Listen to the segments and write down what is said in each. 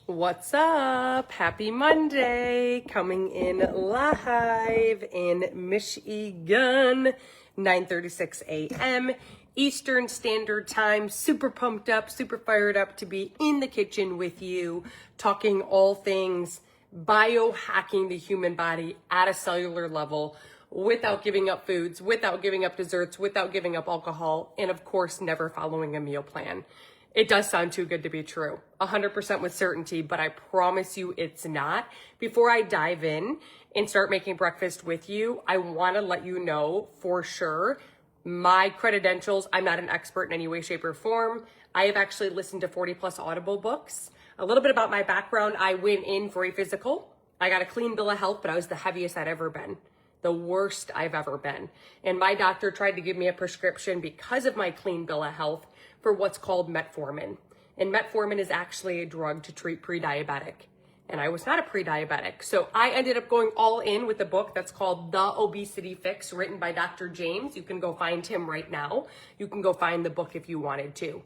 What's up? Happy Monday. Coming in live in Michigan, 9:36 a.m. Eastern Standard Time. Super pumped up, super fired up to be in the kitchen with you, talking all things biohacking the human body at a cellular level without giving up foods, without giving up desserts, without giving up alcohol, and of course, never following a meal plan. It does sound too good to be true, 100% with certainty, but I promise you it's not. Before I dive in and start making breakfast with you, I want to let you know for sure my credentials. I'm not an expert in any way, shape, or form. I have actually listened to 40 plus Audible books. A little bit about my background. I went in for a physical. I got a clean bill of health, but I was the heaviest I'd ever been. The worst I've ever been. And my doctor tried to give me a prescription because of my clean bill of health for what's called metformin. And metformin is actually a drug to treat pre-diabetic. And I was not a pre-diabetic. So I ended up going all in with a book that's called The Obesity Fix, written by Dr. James. You can go find him right now. You can go find the book if you wanted to.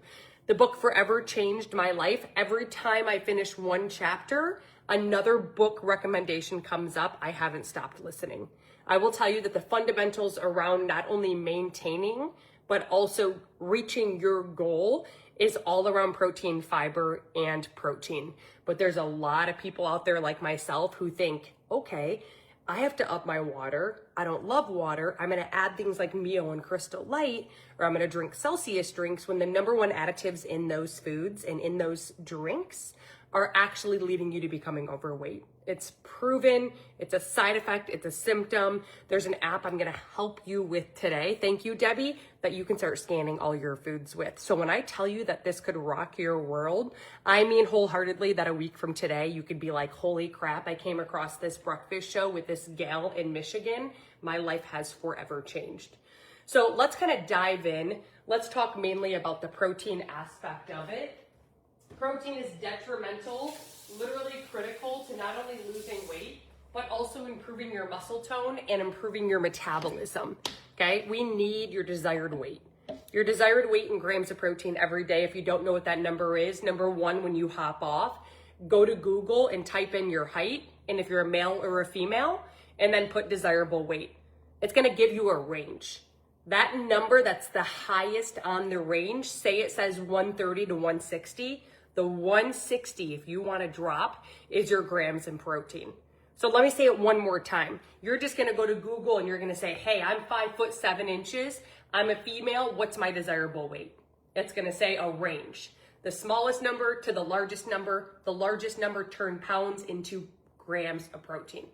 The book forever changed my life. Every time I finish one chapter, another book recommendation comes up. I haven't stopped listening. I will tell you that the fundamentals around not only maintaining, but also reaching your goal is all around protein, fiber, and protein. But there's a lot of people out there like myself who think, okay, I have to up my water. I don't love water. I'm gonna add things like Mio and Crystal Light, or I'm gonna drink Celsius drinks when the number one additives in those foods and in those drinks are actually leading you to becoming overweight. It's proven, it's a side effect, it's a symptom. There's an app I'm gonna help you with today, thank you, Debbie, that you can start scanning all your foods with. So when I tell you that this could rock your world, I mean wholeheartedly that a week from today, you could be like, holy crap, I came across this breakfast show with this gal in Michigan. My life has forever changed. So let's kind of dive in. Let's talk mainly about the protein aspect of it. Protein is detrimental, literally critical to not only losing weight, but also improving your muscle tone and improving your metabolism, okay? We need your desired weight. Your desired weight in grams of protein every day. If you don't know what that number is, number one, when you hop off, go to Google and type in your height, and if you're a male or a female, and then put desirable weight. It's gonna give you a range. That number that's the highest on the range, say it says 130 to 160, the 160, if you want to drop, is your grams in protein. So let me say it one more time. You're just going to go to Google and you're going to say, hey, I'm 5'7". I'm a female. What's my desirable weight? It's going to say a range. The smallest number to the largest number turn pounds into grams of protein.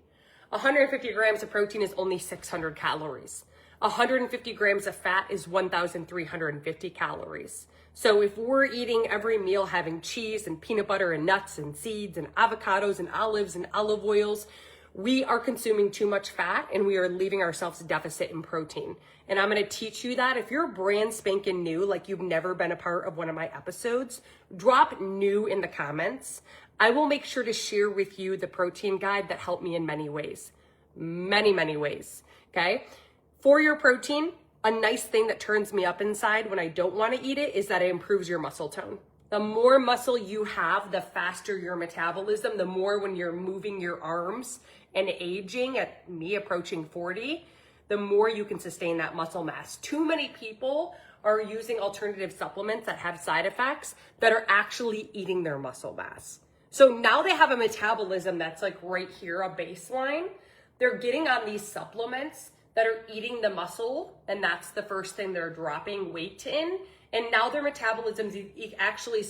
150 grams of protein is only 600 calories. 150 grams of fat is 1,350 calories. So if we're eating every meal having cheese and peanut butter and nuts and seeds and avocados and olives and olive oils, we are consuming too much fat and we are leaving ourselves a deficit in protein. And I'm gonna teach you that. If you're brand spanking new, like you've never been a part of one of my episodes, drop new in the comments. I will make sure to share with you the protein guide that helped me in many ways. Many ways, okay? For your protein, a nice thing that turns me up inside when I don't want to eat it is that it improves your muscle tone. The more muscle you have, the faster your metabolism, the more when you're moving your arms and aging, at me approaching 40, the more you can sustain that muscle mass. Too many people are using alternative supplements that have side effects that are actually eating their muscle mass. So now they have a metabolism that's like right here, a baseline. They're getting on these supplements that are eating the muscle, and that's the first thing they're dropping weight in, and now their metabolism's actually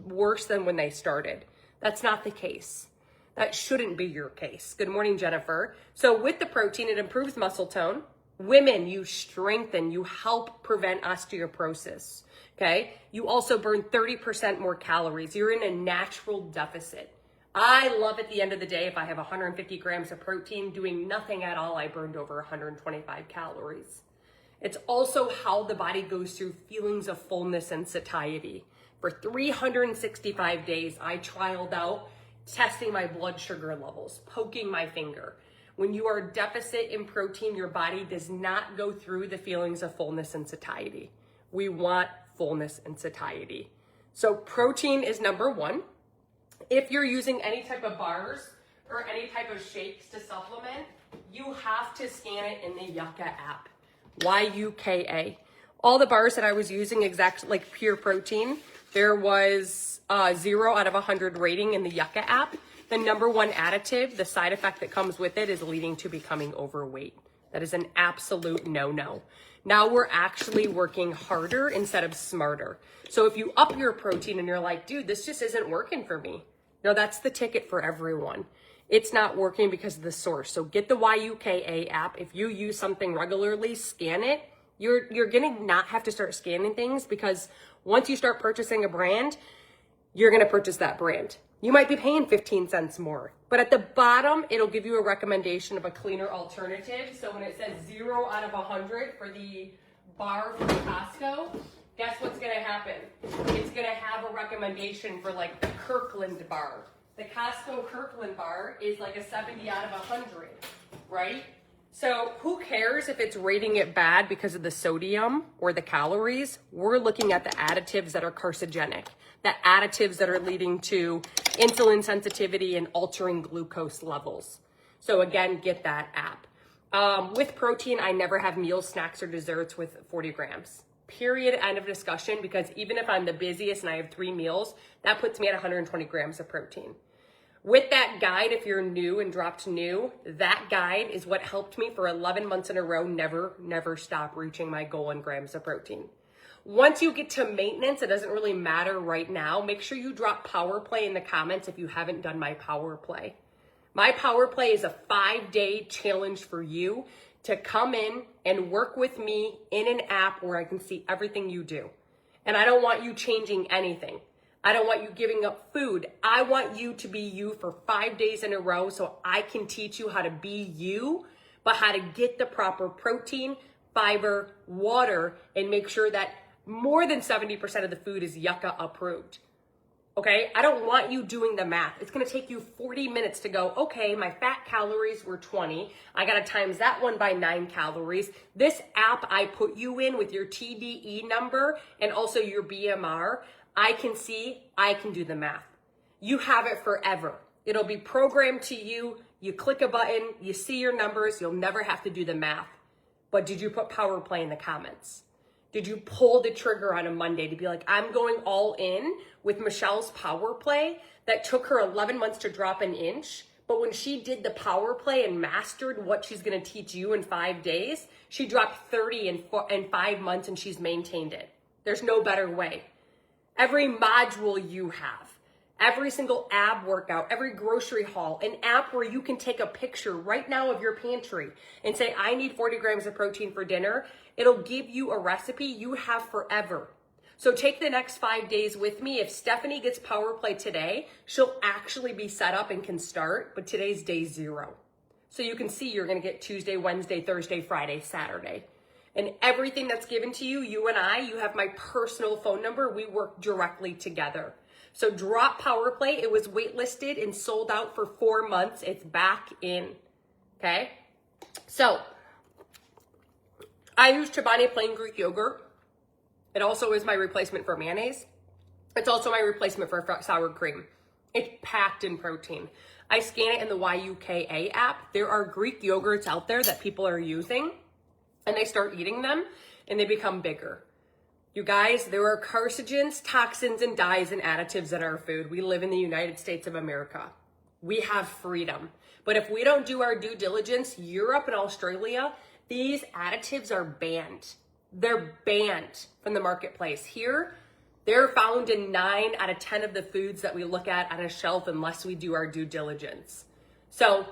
worse than when they started. That's not the case. That shouldn't be your case. Good morning, Jennifer. So with the protein, it improves muscle tone. Women, you strengthen, you help prevent osteoporosis, okay? You also burn 30% more calories. You're in a natural deficit. I love at the end of the day, if I have 150 grams of protein, doing nothing at all, I burned over 125 calories. It's also how the body goes through feelings of fullness and satiety. For 365 days, I trialed out testing my blood sugar levels, poking my finger. When you are deficit in protein, your body does not go through the feelings of fullness and satiety. We want fullness and satiety. So protein is number one. if you're using any type of bars or any type of shakes to supplement, you have to scan it in the Yucca app. YUKA. All the bars that I was using, exact like pure protein, there was 0 out of 100 rating in the Yucca app. The number one additive, the side effect that comes with it, is leading to becoming overweight. That is an absolute no-no. Now we're actually working harder instead of smarter. So if you up your protein and you're like, dude, this just isn't working for me. No, that's the ticket for everyone. It's not working because of the source. So get the YUKA app. If you use something regularly, scan it. You're gonna not have to start scanning things, because once you start purchasing a brand, you're gonna purchase that brand. You might be paying 15 cents more, but at the bottom, it'll give you a recommendation of a cleaner alternative. So when it says 0 out of 100 for the bar from Costco, guess what's gonna happen? It's gonna have a recommendation for like the Kirkland bar. The Costco Kirkland bar is like a 70 out of 100, right? So who cares if it's rating it bad because of the sodium or the calories? We're looking at the additives that are carcinogenic, the additives that are leading to insulin sensitivity and altering glucose levels. So again, get that app. With protein, I never have meals, snacks, or desserts with 40 grams. Period, end of discussion, because even if I'm the busiest and I have 3 meals, that puts me at 120 grams of protein. With that guide, if you're new and dropped new, that guide is what helped me for 11 months in a row, never stop reaching my goal in grams of protein. Once you get to maintenance, it doesn't really matter right now. Make sure you drop Power Play in the comments if you haven't done my Power Play. My Power Play is a 5-day challenge for you to come in and work with me in an app where I can see everything you do. And I don't want you changing anything. I don't want you giving up food. I want you to be you for 5 days in a row so I can teach you how to be you, but how to get the proper protein, fiber, water, and make sure that more than 70% of the food is Yucca approved. Okay, I don't want you doing the math. It's gonna take you 40 minutes to go, okay, my fat calories were 20. I gotta times that one by 9 calories. This app I put you in with your TDE number and also your BMR, I can see, I can do the math. You have it forever. It'll be programmed to you. You click a button, you see your numbers, you'll never have to do the math. But did you put Power Play in the comments? Did you pull the trigger on a Monday to be like, I'm going all in with Michelle's Power Play that took her 11 months to drop an inch? But when she did the Power Play and mastered what she's gonna teach you in 5 days, she dropped 30 in 5 months and she's maintained it. There's no better way. Every module you have, every single ab workout, every grocery haul, an app where you can take a picture right now of your pantry and say, I need 40 grams of protein for dinner. It'll give you a recipe you have forever. So take the next 5 days with me. If Stephanie gets Power Play today, she'll actually be set up and can start, but today's day 0. So you can see you're gonna get Tuesday, Wednesday, Thursday, Friday, Saturday. And everything that's given to you, you and I, you have my personal phone number. We work directly together. So drop Power Play. It was waitlisted and sold out for 4 months. It's back in, okay? So I use Chobani plain Greek yogurt. It also is my replacement for mayonnaise. It's also my replacement for sour cream. It's packed in protein. I scan it in the YUKA app. There are Greek yogurts out there that people are using, and they start eating them and they become bigger. You guys, there are carcinogens, toxins, and dyes and additives in our food. We live in the United States of America. We have freedom. But if we don't do our due diligence, Europe and Australia, these additives are banned. They're banned from the marketplace. Here, they're found in 9 out of 10 of the foods that we look at on a shelf unless we do our due diligence. So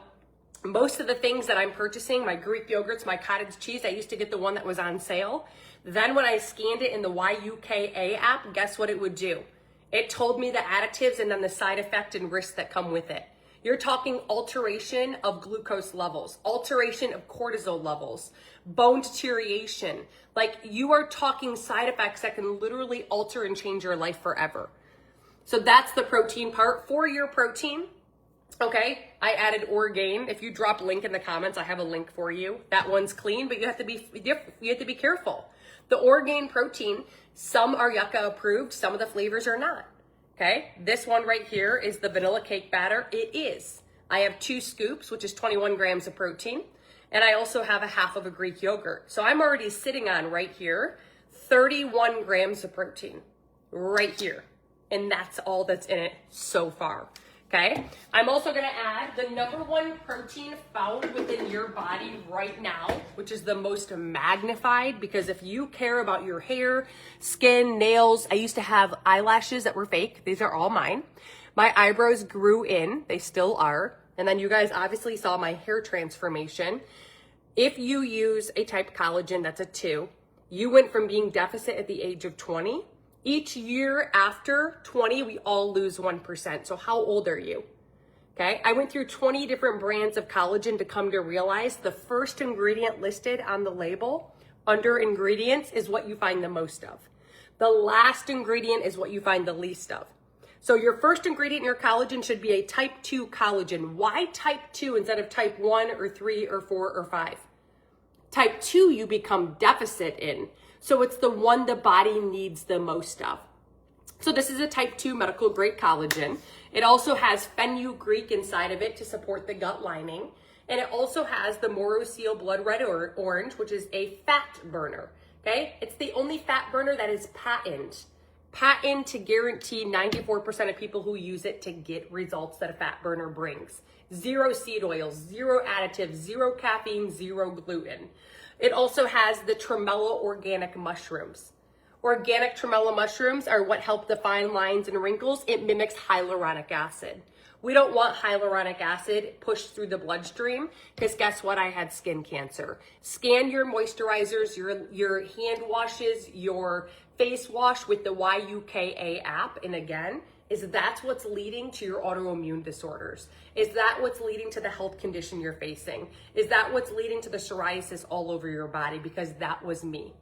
most of the things that I'm purchasing, my Greek yogurts, my cottage cheese, I used to get the one that was on sale. Then when I scanned it in the YUKA app, guess what it would do? It told me the additives and then the side effect and risks that come with it. You're talking alteration of glucose levels, alteration of cortisol levels, bone deterioration. Like, you are talking side effects that can literally alter and change your life forever. So that's the protein part. For your protein, okay, I added Orgain. If you drop link in the comments, I have a link for you. That one's clean, but you have to be careful. The Orgain protein, some are Yucca approved, some of the flavors are not. Okay, this one right here is the vanilla cake batter. It is. I have 2 scoops, which is 21 grams of protein. And I also have a half of a Greek yogurt. So I'm already sitting on right here, 31 grams of protein right here. And that's all that's in it so far. Okay, I'm also gonna add the #1 protein found within your body right now, which is the most magnified, because if you care about your hair, skin, nails, I used to have eyelashes that were fake. These are all mine. My eyebrows grew in, they still are. And then you guys obviously saw my hair transformation. If you use a type collagen that's a 2, you went from being deficit at the age of 20. Each year after 20, we all lose 1%. So how old are you? Okay, I went through 20 different brands of collagen to come to realize the first ingredient listed on the label under ingredients is what you find the most of. The last ingredient is what you find the least of. So your first ingredient in your collagen should be a type 2 collagen. Why type 2 instead of type 1 or 3 or 4 or 5? Type 2 you become deficit in. So it's the one the body needs the most of. So this is a type 2 medical grade collagen. It also has fenugreek inside of it to support the gut lining. And it also has the Morosil blood red orange, which is a fat burner. Okay, it's the only fat burner that is patent to guarantee 94% of people who use it to get results that a fat burner brings. 0 seed oils, 0 additives, 0 caffeine, 0 gluten. It also has the tremolo organic mushrooms. Organic tremolo mushrooms are what help define lines and wrinkles. It mimics hyaluronic acid. We don't want hyaluronic acid pushed through the bloodstream, because guess what? I had skin cancer. Scan your moisturizers, your hand washes, your face wash with the YUKA app. And again, that's what's leading to your autoimmune disorders? Is that what's leading to the health condition you're facing? Is that what's leading to the psoriasis all over your body? Because that was me.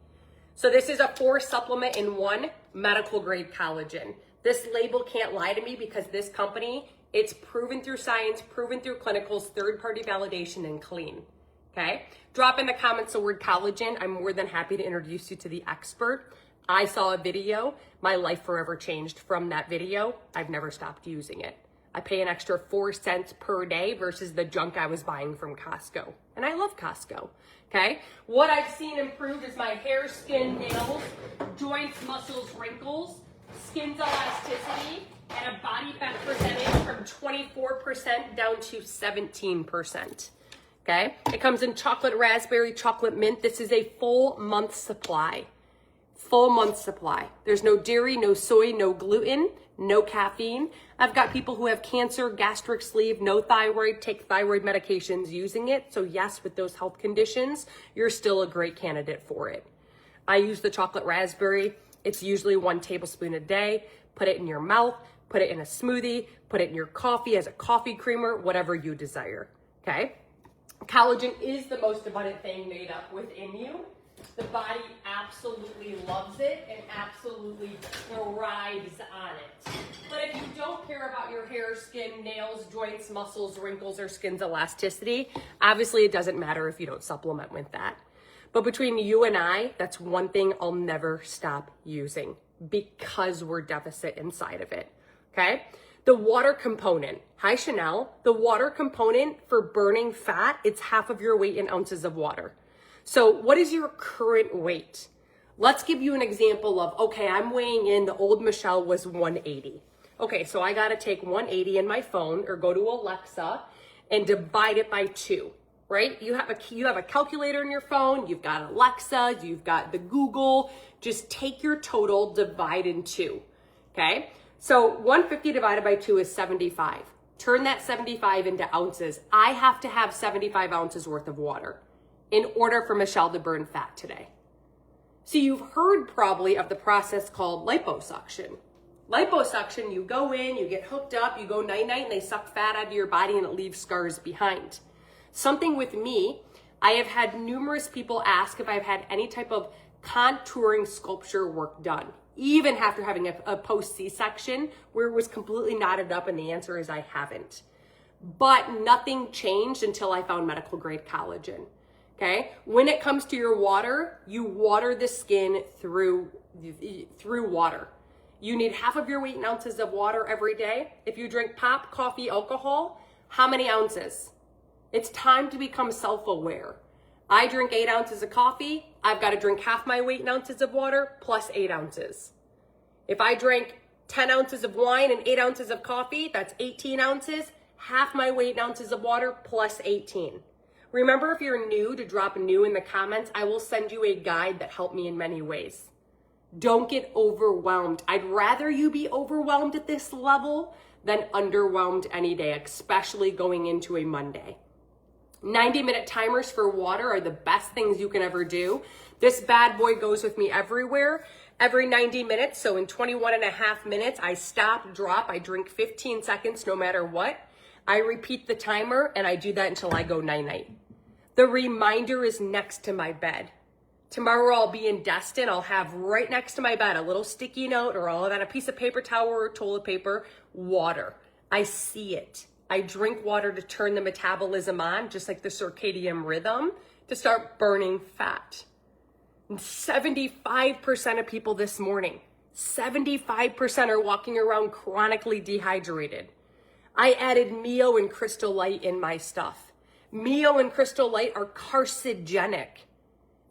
So this is a 4 supplement in 1 medical grade collagen. This label can't lie to me, because this company, it's proven through science, proven through clinicals, third-party validation, and clean. Okay? Drop in the comments the word collagen. I'm more than happy to introduce you to the expert. I saw a video, my life forever changed from that video. I've never stopped using it. I pay an extra 4 cents per day versus the junk I was buying from Costco. And I love Costco, okay? What I've seen improved is my hair, skin, nails, joints, muscles, wrinkles, skin's elasticity, and a body fat percentage from 24% down to 17%, okay? It comes in chocolate raspberry, chocolate mint. This is a full month supply. Full month supply. There's no dairy, no soy, no gluten, no caffeine. I've got people who have cancer, gastric sleeve, no thyroid, take thyroid medications using it. So yes, with those health conditions, you're still a great candidate for it. I use the chocolate raspberry. It's usually 1 tablespoon a day. Put it in your mouth, put it in a smoothie, put it in your coffee as a coffee creamer, whatever you desire, okay? Collagen is the most abundant thing made up within you. The body absolutely loves it and absolutely thrives on it. But if you don't care about your hair, skin, nails, joints, muscles, wrinkles, or skin's elasticity, obviously it doesn't matter if you don't supplement with that. But between you and I, that's one thing I'll never stop using, because we're deficit inside of it, okay? The water component. Hi, Chanel. The water component for burning fat, it's half of your weight in ounces of water. So what is your current weight? Let's give you an example of, okay, I'm weighing in, the old Michelle was 180. Okay, so I gotta take 180 in my phone, or go to Alexa and divide it by 2, right? You have a calculator in your phone, you've got Alexa, you've got the Google. Just take your total, divide in 2, okay? So 150 divided by 2 is 75. Turn that 75 into ounces. I have to have 75 ounces worth of water in order for Michelle to burn fat today. So you've heard probably of the process called liposuction. Liposuction, you go in, you get hooked up, you go night-night, and they suck fat out of your body and it leaves scars behind. Something with me, I have had numerous people ask if I've had any type of contouring sculpture work done, even after having a post C-section where it was completely knotted up, and the answer is I haven't. But nothing changed until I found medical grade collagen. Okay, when it comes to your water, you water the skin through water. You need half of your weight in ounces of water every day. If you drink pop, coffee, alcohol, how many ounces? It's time to become self-aware. I drink 8 ounces of coffee. I've got to drink half my weight in ounces of water plus 8 ounces. If I drink 10 ounces of wine and 8 ounces of coffee, that's 18 ounces. Half my weight in ounces of water plus 18. Remember, if you're new, to drop new in the comments. I will send you a guide that helped me in many ways. Don't get overwhelmed. I'd rather you be overwhelmed at this level than underwhelmed any day, especially going into a Monday. 90-minute timers for water are the best things you can ever do. This bad boy goes with me everywhere. Every 90 minutes, so in 21 and a half minutes, I stop, drop, I drink 15 seconds no matter what. I repeat the timer, and I do that until I go night-night. The reminder is next to my bed. Tomorrow I'll be in Destin. I'll have right next to my bed a little sticky note, or I'll have a piece of paper towel or toilet paper, water. I see it. I drink water to turn the metabolism on, just like the circadian rhythm, to start burning fat. 75% of people this morning, 75% are walking around chronically dehydrated. I added Mio and Crystal Light in my stuff. Mio and Crystal Light are carcinogenic.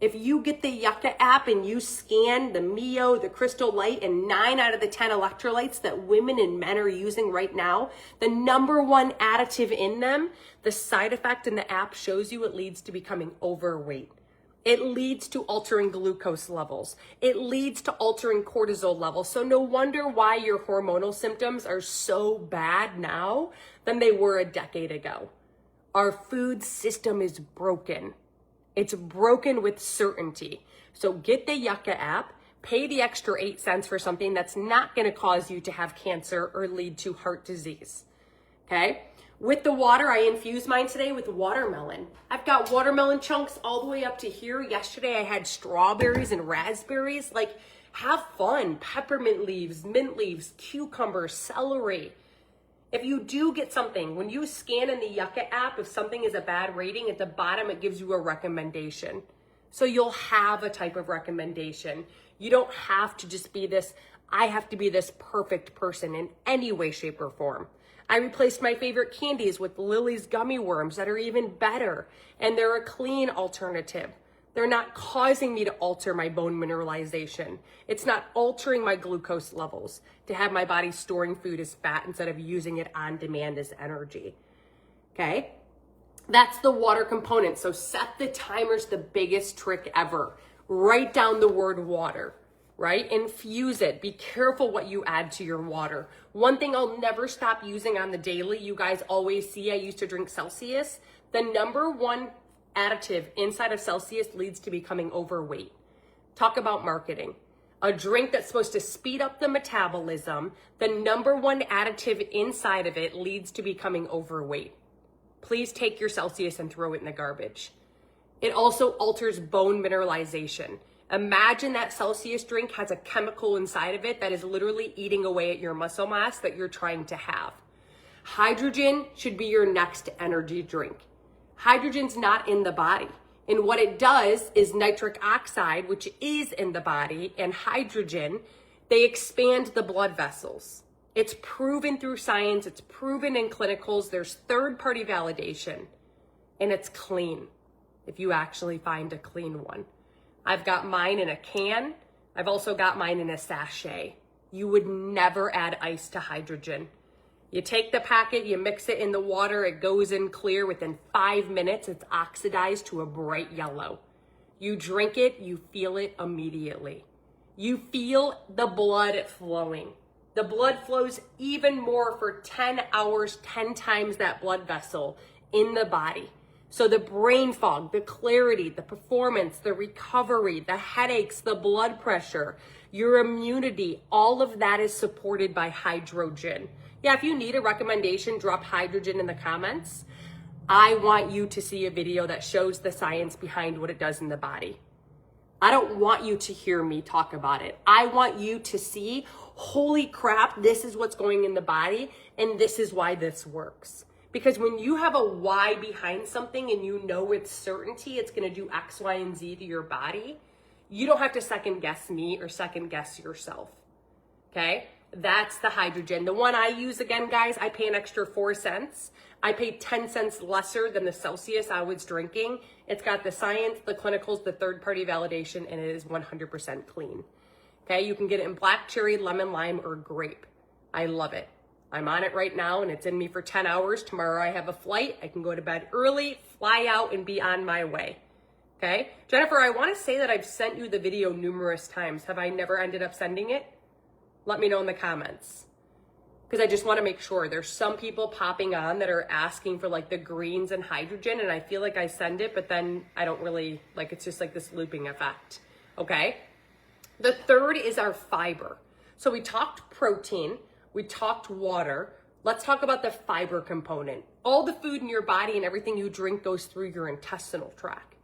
If you get the Yucca app and you scan the Mio, the Crystal Light, and 9 out of the 10 electrolytes that women and men are using right now, the number one additive in them, the side effect in the app shows you it leads to becoming overweight. It leads to altering glucose levels. It leads to altering cortisol levels. So no wonder why your hormonal symptoms are so bad now than they were a decade ago. Our food system is broken. It's broken with certainty. So get the Yucca app, pay the extra 8 cents for something that's not going to cause you to have cancer or lead to heart disease. Okay? With the water, I infused mine today with watermelon. I've got watermelon chunks all the way up to here. Yesterday I had strawberries and raspberries. Like, have fun. Peppermint leaves, mint leaves, cucumber, celery. If you do get something, when you scan in the Yucca app, if something is a bad rating, at the bottom it gives you a recommendation. So you'll have a type of recommendation. You don't have to just be this, I have to be this perfect person in any way, shape, or form. I replaced my favorite candies with Lily's gummy worms that are even better, and they're a clean alternative. They're not causing me to alter my bone mineralization. It's not altering my glucose levels to have my body storing food as fat instead of using it on demand as energy. Okay? That's the water component. So set the timers, the biggest trick ever. Write down the word water, right? Infuse it. Be careful what you add to your water. One thing I'll never stop using on the daily, you guys always see I used to drink Celsius. The number one additive inside of Celsius leads to becoming overweight. Talk about marketing. A drink that's supposed to speed up the metabolism, the number one additive inside of it leads to becoming overweight. Please take your Celsius and throw it in the garbage. It also alters bone mineralization. Imagine that Celsius drink has a chemical inside of it that is literally eating away at your muscle mass that you're trying to have. Hydrogen should be your next energy drink. Hydrogen's not in the body. And what it does is nitric oxide, which is in the body, and hydrogen, they expand the blood vessels. It's proven through science. It's proven in clinicals. There's third-party validation. And it's clean, if you actually find a clean one. I've got mine in a can. I've also got mine in a sachet. You would never add ice to hydrogen. You take the packet, you mix it in the water, it goes in clear. Within 5 minutes, it's oxidized to a bright yellow. You drink it, you feel it immediately. You feel the blood flowing. The blood flows even more for 10 hours, 10 times that blood vessel in the body. So the brain fog, the clarity, the performance, the recovery, the headaches, the blood pressure, your immunity, all of that is supported by hydrogen. Yeah, if you need a recommendation, drop hydrogen in the comments. I want you to see a video that shows the science behind what it does in the body. I don't want you to hear me talk about it. I want you to see, holy crap, this is what's going in the body, and this is why this works. Because when you have a why behind something and you know with certainty it's going to do X, Y, and Z to your body, you don't have to second guess me or second guess yourself. okay? That's the hydrogen. The one I use, again, guys, I pay an extra 4 cents. I pay 10 cents lesser than the Celsius I was drinking. It's got the science, the clinicals, the third-party validation, and it is 100% clean. Okay, you can get it in black cherry, lemon, lime, or grape. I love it. I'm on it right now, and it's in me for 10 hours. Tomorrow I have a flight. I can go to bed early, fly out, and be on my way. Okay? Jennifer, I want to say that I've sent you the video numerous times. Have I never ended up sending it? Let me know in the comments. Because I just want to make sure. There's some people popping on that are asking for like the greens and hydrogen, and I feel like I send it, but then I don't really, like it's just like this looping effect. Okay? The third is our fiber. So we talked protein, we talked water. Let's talk about the fiber component. All the food in your body and everything you drink goes through your intestinal tract.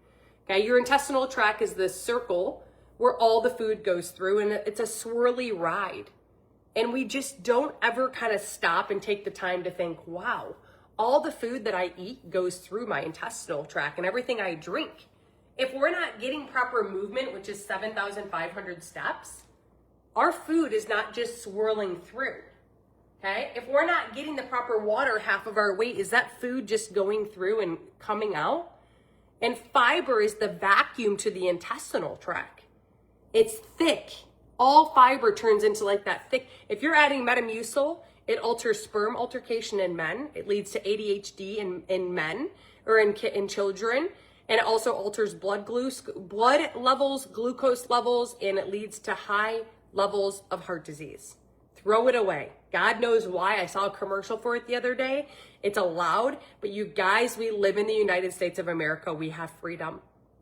Okay, your intestinal tract is this circle where all the food goes through, and it's a swirly ride. And we just don't ever kind of stop and take the time to think, wow, all the food that I eat goes through my intestinal tract and everything I drink. If we're not getting proper movement, which is 7,500 steps, our food is not just swirling through. Okay? If we're not getting the proper water half of our weight, is that food just going through and coming out? And fiber is the vacuum to the intestinal tract. It's thick. All fiber turns into like that thick. If you're adding Metamucil, it alters sperm altercation in men. It leads to ADHD in men or in children. And it also alters blood levels, glucose levels, and it leads to high levels of heart disease. Throw it away. God knows why. I saw a commercial for it the other day. It's allowed, but you guys, we live in the United States of America. We have freedom.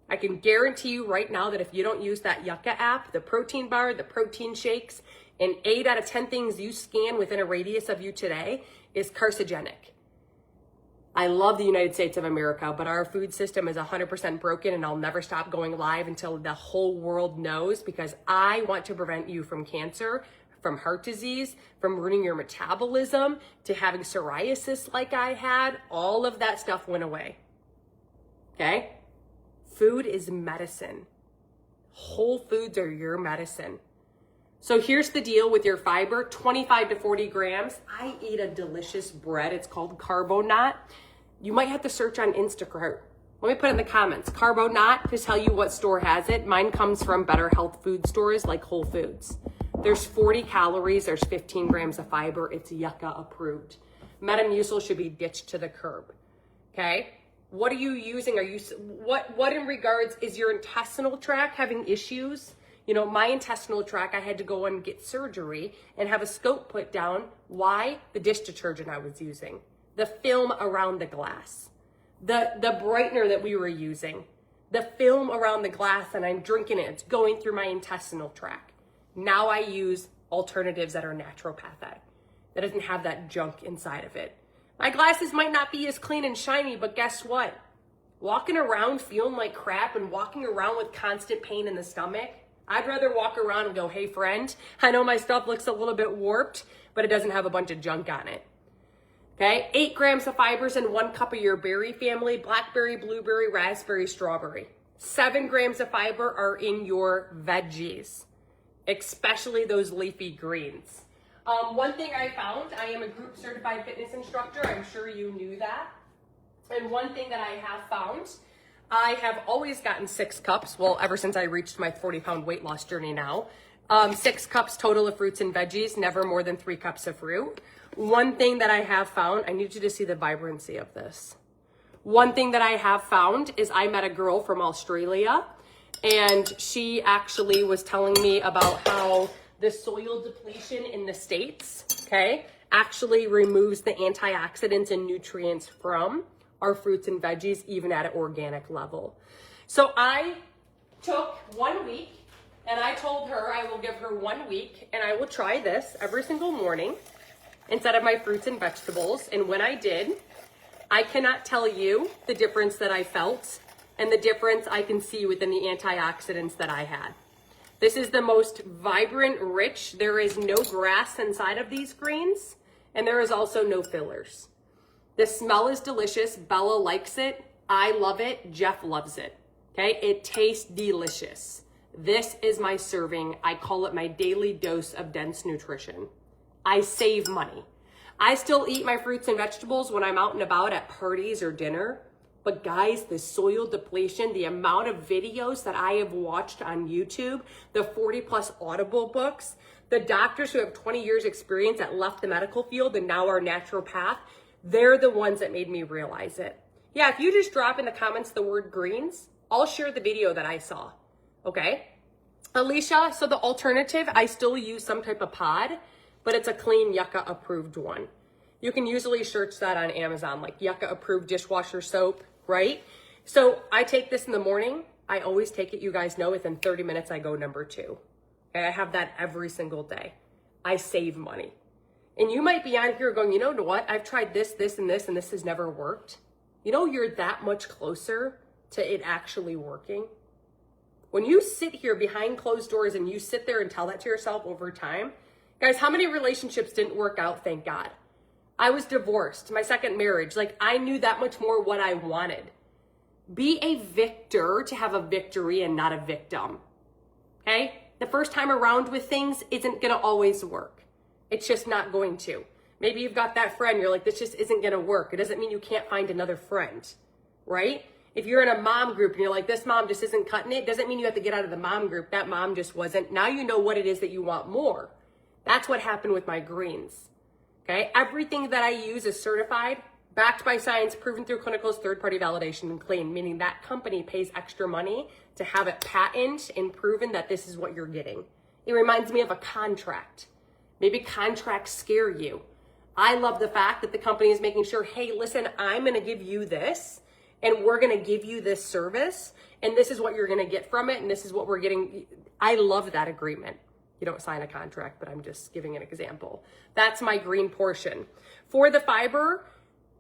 I can guarantee you right now that if you don't use that Yucca app, the protein bar, the protein shakes, and 8 out of 10 things you scan within a radius of you today is carcinogenic. I love the United States of America, but our food system is 100% broken, and I'll never stop going live until the whole world knows, because I want to prevent you from cancer, from heart disease, from ruining your metabolism, to having psoriasis like I had. All of that stuff went away. Okay? Food is medicine. Whole foods are your medicine. So here's the deal with your fiber, 25 to 40 grams. I eat a delicious bread. It's called Carbonot. You might have to search on Instacart. Let me put in the comments, Carbonot, to tell you what store has it. Mine comes from better health food stores like Whole Foods. There's 40 calories, there's 15 grams of fiber. It's Yucca approved. Metamucil should be ditched to the curb. Okay? What are you using? What in regards, is your intestinal tract having issues? You know, my intestinal tract, I had to go and get surgery and have a scope put down. Why? The dish detergent I was using, the film around the glass, the brightener that we were using, the film around the glass, and I'm drinking it. It's going through my intestinal tract. Now I use alternatives that are naturopathic, that doesn't have that junk inside of it. My glasses might not be as clean and shiny, but guess what? Walking around feeling like crap and walking around with constant pain in the stomach, I'd rather walk around and go, hey friend, I know my stuff looks a little bit warped, but it doesn't have a bunch of junk on it. Okay, 8 grams of fibers in 1 cup of your berry family, blackberry, blueberry, raspberry, strawberry. 7 grams of fiber are in your veggies, especially those leafy greens. One thing I found, I am a group certified fitness instructor. I'm sure you knew that. And one thing that I have found, I have always gotten 6 cups. Well, ever since I reached my 40-pound weight loss journey now. 6 cups total of fruits and veggies, never more than 3 cups of fruit. One thing that I have found, I need you to see the vibrancy of this. One thing that I have found is I met a girl from Australia, and she actually was telling me about how the soil depletion in the States, okay, actually removes the antioxidants and nutrients from our fruits and veggies, even at an organic level. So I took 1 week, and I told her I will give her 1 week, and I will try this every single morning instead of my fruits and vegetables. And when I did, I cannot tell you the difference that I felt and the difference I can see within the antioxidants that I had. This is the most vibrant, rich. There is no grass inside of these greens, and there is also no fillers. The smell is delicious. Bella likes it. I love it. Jeff loves it. Okay, it tastes delicious. This is my serving. I call it my daily dose of dense nutrition. I save money. I still eat my fruits and vegetables when I'm out and about at parties or dinner. But guys, the soil depletion, the amount of videos that I have watched on YouTube, the 40 plus Audible books, the doctors who have 20 years experience that left the medical field and now are naturopath, they're the ones that made me realize it. Yeah, if you just drop in the comments the word greens, I'll share the video that I saw, okay? Alicia, so the alternative, I still use some type of pod, but it's a clean Yucca approved one. You can usually search that on Amazon, like Yucca approved dishwasher soap, right? So I take this in the morning. I always take it, you guys know, within 30 minutes I go number 2. And I have that every single day. I save money. And you might be on here going, you know what? I've tried this, this, and this, and this has never worked. You know, you're that much closer to it actually working. When you sit here behind closed doors and you sit there and tell that to yourself over time, guys, how many relationships didn't work out? Thank God. I was divorced, my second marriage. Like, I knew that much more what I wanted. Be a victor to have a victory and not a victim. Okay? The first time around with things isn't going to always work. It's just not going to. Maybe you've got that friend, you're like, this just isn't going to work. It doesn't mean you can't find another friend, right? If you're in a mom group and you're like, this mom just isn't cutting it, doesn't mean you have to get out of the mom group. That mom just wasn't. Now you know what it is that you want more. That's what happened with my greens. Okay? Everything that I use is certified, backed by science, proven through clinicals, third-party validation, and clean, meaning that company pays extra money to have it patented and proven that this is what you're getting. It reminds me of a contract. Maybe contracts scare you. I love the fact that the company is making sure, hey, listen, I'm going to give you this, and we're going to give you this service, and this is what you're going to get from it, and this is what we're getting. I love that agreement. You don't sign a contract, but I'm just giving an example. That's my green portion. For the fiber,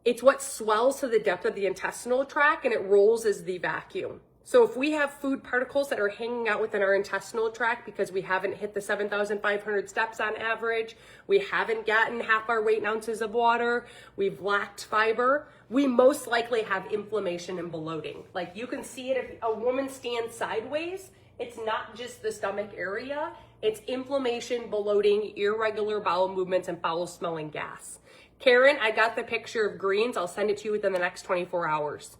it's what swells to the depth of the intestinal tract and it rolls as the vacuum. So if we have food particles that are hanging out within our intestinal tract because we haven't hit the 7,500 steps on average, we haven't gotten half our weight in ounces of water, we've lacked fiber, we most likely have inflammation and bloating. Like you can see it if a woman stands sideways, it's not just the stomach area, it's inflammation, bloating, irregular bowel movements, and foul smelling gas. Karen, I got the picture of greens. I'll send it to you within the next 24 hours.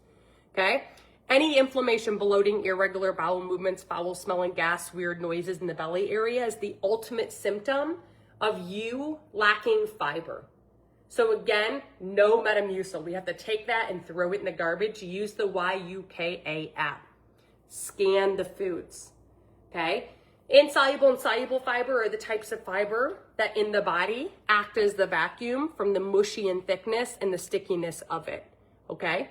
Okay? Any inflammation, bloating, irregular bowel movements, foul smelling gas, weird noises in the belly area is the ultimate symptom of you lacking fiber. So again, no Metamucil. We have to take that and throw it in the garbage. Use the YUKA app. Scan the foods. Okay? Insoluble and soluble fiber are the types of fiber that in the body act as the vacuum from the mushy and thickness and the stickiness of it, okay?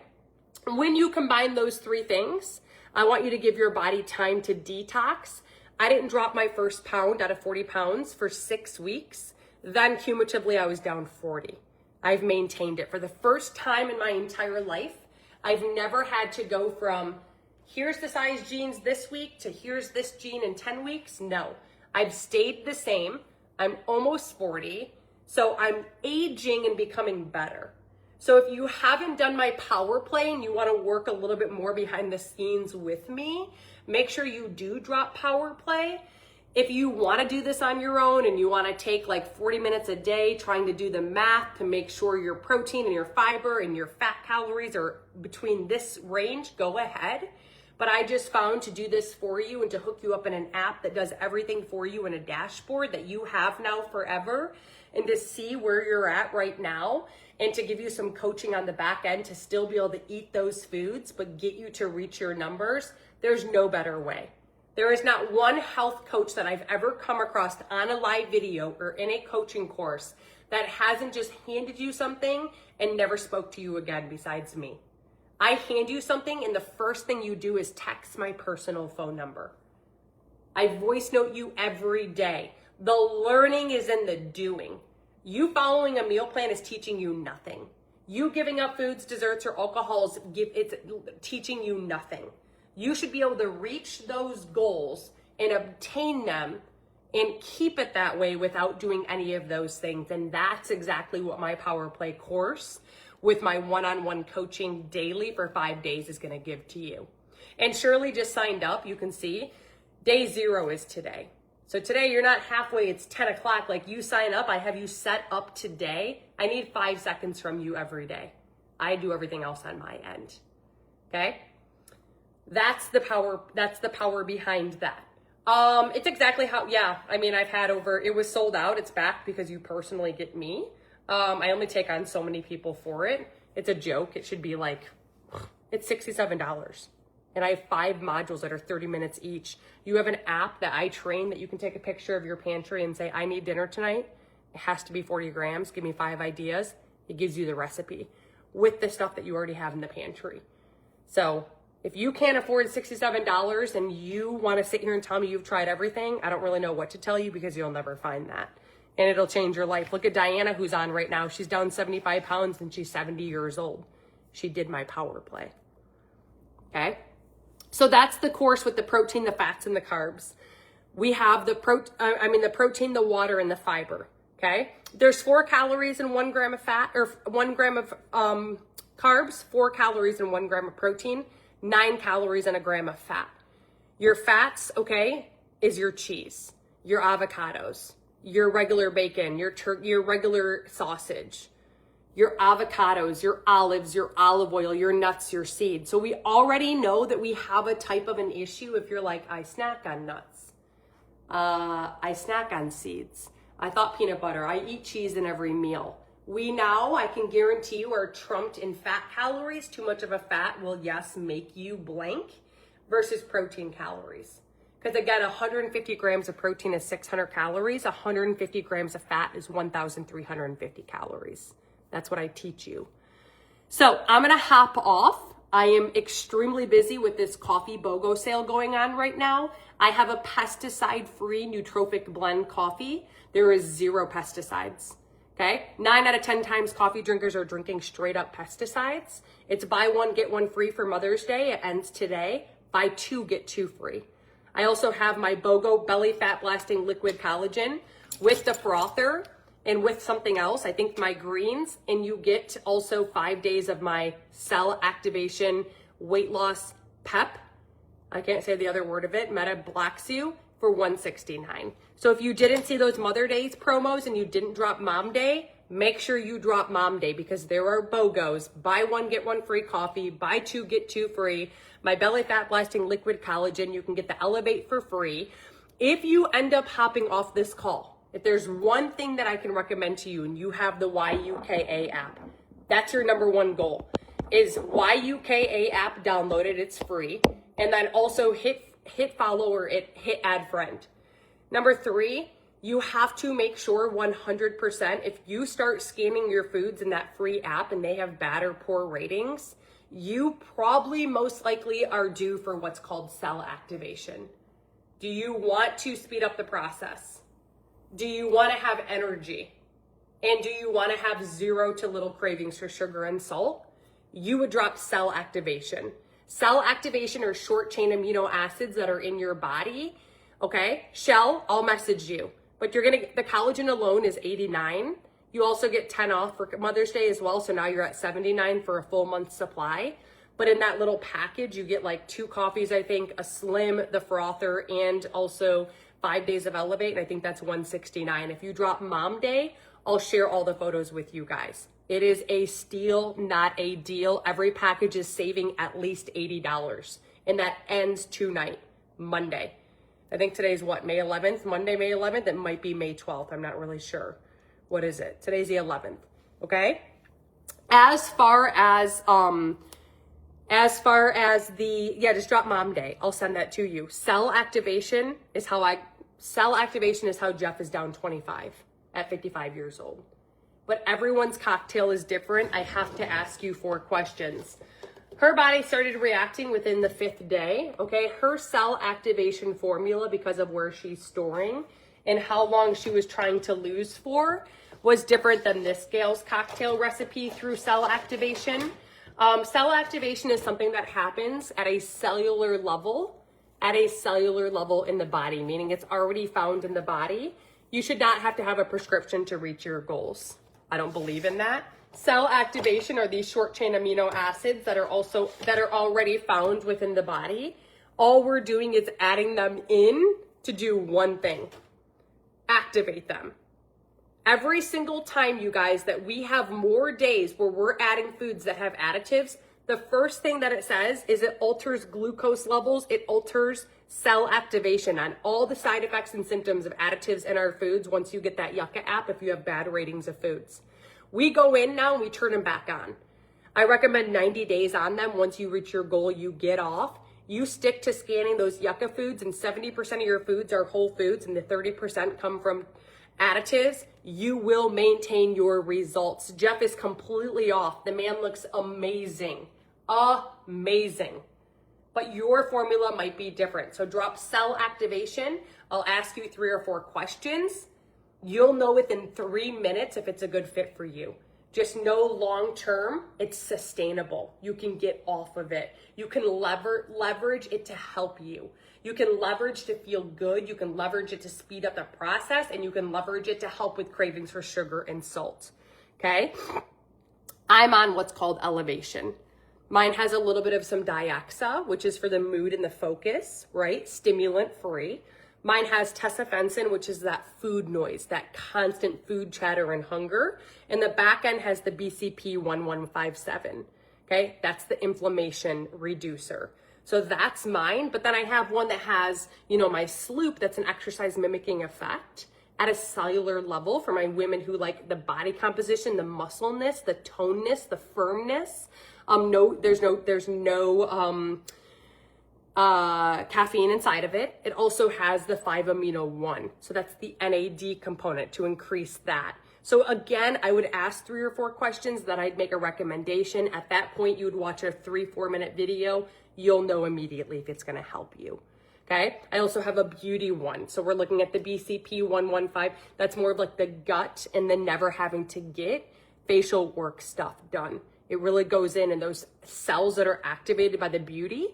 When you combine those three things, I want you to give your body time to detox. I didn't drop my first pound out of 40 pounds for 6 weeks. Then cumulatively, I was down 40. I've maintained it. For the first time in my entire life, I've never had to go from here's the size jeans this week to here's this jean in 10 weeks. No, I've stayed the same. I'm almost 40. So I'm aging and becoming better. So if you haven't done my power play and you want to work a little bit more behind the scenes with me, make sure you do drop power play. If you want to do this on your own and you want to take like 40 minutes a day trying to do the math to make sure your protein and your fiber and your fat calories are between this range, go ahead. But I just found to do this for you and to hook you up in an app that does everything for you in a dashboard that you have now forever, and to see where you're at right now and to give you some coaching on the back end to still be able to eat those foods but get you to reach your numbers. There's no better way. There is not one health coach that I've ever come across on a live video or in a coaching course that hasn't just handed you something and never spoke to you again besides me. I hand you something and the first thing you do is text my personal phone number. I voice note you every day. The learning is in the doing. You following a meal plan is teaching you nothing. You giving up foods, desserts, or alcohols, it's teaching you nothing. You should be able to reach those goals and obtain them and keep it that way without doing any of those things. And that's exactly what my Power Play course with my one-on-one coaching daily for 5 days is going to give to you. And Shirley just signed up. You can see Day 0 is today. So today you're not halfway, it's 10 o'clock. Like you sign up, I have you set up today. I need 5 seconds from you every day. I do everything else on my end. Okay? That's the power behind that. It's exactly how, yeah, I mean, it was sold out. It's back because you personally get me. I only take on so many people for it. It's a joke. It should be like, it's $67. And I have 5 modules that are 30 minutes each. You have an app that I train that you can take a picture of your pantry and say, I need dinner tonight. It has to be 40 grams. Give me 5 ideas. It gives you the recipe with the stuff that you already have in the pantry. So if you can't afford $67 and you want to sit here and tell me you've tried everything, I don't really know what to tell you because you'll never find that. And it'll change your life. Look at Diana, who's on right now. She's down 75 pounds and she's 70 years old. She did my power play. Okay? So that's the course with the protein, the fats, and the carbs. We have the protein, the water, and the fiber. Okay? There's 4 calories in 1 gram of fat, or 1 gram of carbs, 4 calories in 1 gram of protein, 9 calories in a gram of fat. Your fats, okay, is your cheese, your avocados, your regular bacon, your regular sausage, your avocados, your olives, your olive oil, your nuts, your seeds. So we already know that we have a type of an issue if you're like, I snack on nuts. I snack on seeds. I thought peanut butter. I eat cheese in every meal. We now, I can guarantee you, are trumped in fat calories. Too much of a fat will, yes, make you blank versus protein calories. Because again, 150 grams of protein is 600 calories. 150 grams of fat is 1,350 calories. That's what I teach you. So I'm going to hop off. I am extremely busy with this coffee BOGO sale going on right now. I have a pesticide-free nootropic blend coffee. There is 0 pesticides. Okay? 9 out of 10 times coffee drinkers are drinking straight up pesticides. It's buy 1, get 1 free for Mother's Day. It ends today. Buy 2, get 2 free. I also have my BOGO Belly Fat Blasting Liquid Collagen with the frother and with something else. I think my greens, and you get also 5 days of my cell activation weight loss pep. I can't say the other word of it. Meta blocks you for $169. So if you didn't see those Mother Days promos and you didn't drop Mom Day, make sure you drop Mom Day because there are BOGOs. Buy 1, get 1 free coffee. Buy 2, get 2 free. My Belly Fat Blasting Liquid Collagen. You can get the Elevate for free. If you end up hopping off this call, if there's one thing that I can recommend to you and you have the YUKA app, that's your number 1 goal, is YUKA app, download it, it's free. And then also hit follow or hit add friend. Number 3, you have to make sure 100% if you start scanning your foods in that free app and they have bad or poor ratings, you probably most likely are due for what's called cell activation. Do you want to speed up the process? Do you want to have energy? And do you want to have 0 to little cravings for sugar and salt? You would drop cell activation. Cell activation are short chain amino acids that are in your body. Okay, Shell, I'll message you. But you're gonna get, the collagen alone is $89. You also get 10 off for Mother's Day as well. So now you're at $79 for a full month supply. But in that little package, you get like 2 coffees, I think, a Slim, the frother, and also 5 days of Elevate. And I think that's $169. If you drop Mom Day, I'll share all the photos with you guys. It is a steal, not a deal. Every package is saving at least $80. And that ends tonight, Monday. I think today's what, May 11th? Monday, May 11th? It might be May 12th. I'm not really sure. What is it? Today's the 11th. Okay? As far as just drop Mom Day. I'll send that to you. Cell activation is how Jeff is down 25 at 55 years old. But everyone's cocktail is different. I have to ask you 4 questions. Her body started reacting within the 5th day, okay? Her cell activation formula, because of where she's storing and how long she was trying to lose for, was different than this gal's cocktail recipe through cell activation. Cell activation is something that happens at a cellular level in the body, meaning it's already found in the body. You should not have to have a prescription to reach your goals. I don't believe in that. Cell activation are these short chain amino acids that are already found within the body. All we're doing is adding them in to do one thing: activate them. Every single time, you guys, that we have more days where we're adding foods that have additives, the first thing that it says is it alters glucose levels. It alters cell activation on all the side effects and symptoms of additives in our foods once you get that Yucca app if you have bad ratings of foods. We go in now and we turn them back on. I recommend 90 days on them. Once you reach your goal, you get off. You stick to scanning those Yucca foods, and 70% of your foods are whole foods and the 30% come from additives. You will maintain your results. Jeff is completely off. The man looks amazing. Amazing. But your formula might be different. So drop cell activation. I'll ask you 3 or 4 questions. You'll know within 3 minutes if it's a good fit for you. Just know long term, it's sustainable. You can get off of it. You can leverage it to help you. You can leverage to feel good. You can leverage it to speed up the process, and you can leverage it to help with cravings for sugar and salt. Okay? I'm on what's called Elevation. Mine has a little bit of some diaxa, which is for the mood and the focus, right? Stimulant free. Mine has tesofensin, which is that food noise, that constant food chatter and hunger. And the back end has the BCP 1157. Okay, that's the inflammation reducer. So that's mine. But then I have one that has, my Sloop, that's an exercise mimicking effect at a cellular level for my women who like the body composition, the muscleness, the toneness, the firmness. There's no caffeine inside of it. It also has the 5-amino-1. So that's the NAD component to increase that. So again, I would ask 3 or 4 questions, that I'd make a recommendation. At that point, you would watch a 3-4 minute video. You'll know immediately if it's going to help you. Okay. I also have a beauty one. So we're looking at the BCP 115. That's more of like the gut and the never having to get facial work stuff done. It really goes in, and those cells that are activated by the beauty,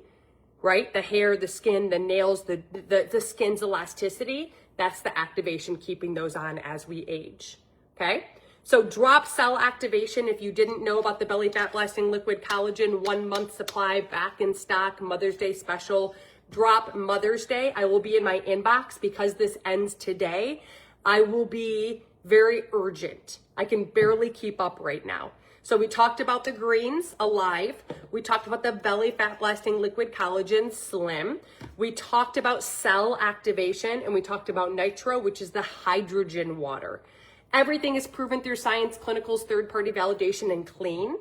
right? The hair, the skin, the nails, the skin's elasticity, that's the activation, keeping those on as we age, okay? So drop cell activation. If you didn't know about the Belly Fat Blasting Liquid Collagen 1 month supply, back in stock, Mother's Day special. Drop Mother's Day. I will be in my inbox because this ends today. I will be very urgent. I can barely keep up right now. So we talked about the greens, Alive. We talked about the Belly Fat Blasting Liquid Collagen, Slim. We talked about cell activation, and we talked about Nitro, which is the hydrogen water. Everything is proven through science, clinicals, third-party validation, and clean.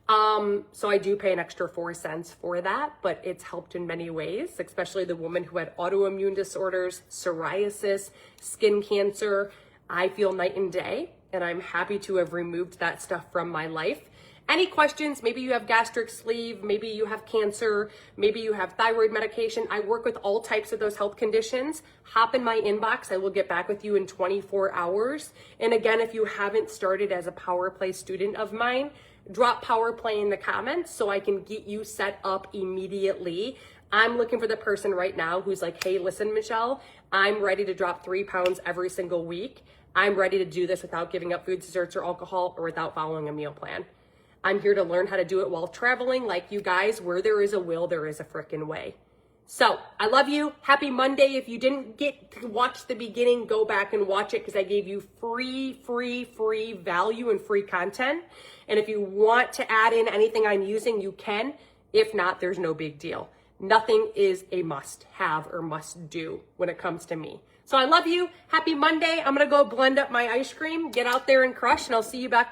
So I do pay an extra 4 cents for that, but it's helped in many ways, especially the woman who had autoimmune disorders, psoriasis, skin cancer. I feel night and day, and I'm happy to have removed that stuff from my life. Any questions? Maybe you have gastric sleeve, maybe you have cancer, maybe you have thyroid medication. I work with all types of those health conditions. Hop in my inbox. I will get back with you in 24 hours. And again, if you haven't started as a Power Play student of mine, drop Power Play in the comments so I can get you set up immediately. I'm looking for the person right now who's like, hey, listen, Michelle, I'm ready to drop 3 pounds every single week. I'm ready to do this without giving up food, desserts, or alcohol, or without following a meal plan. I'm here to learn how to do it while traveling. Like you guys, where there is a will, there is a frickin' way. So I love you. Happy Monday. If you didn't get to watch the beginning, go back and watch it because I gave you free value and free content. And if you want to add in anything I'm using, you can. If not, there's no big deal. Nothing is a must have or must do when it comes to me. So I love you. Happy Monday. I'm going to go blend up my ice cream, get out there and crush, and I'll see you back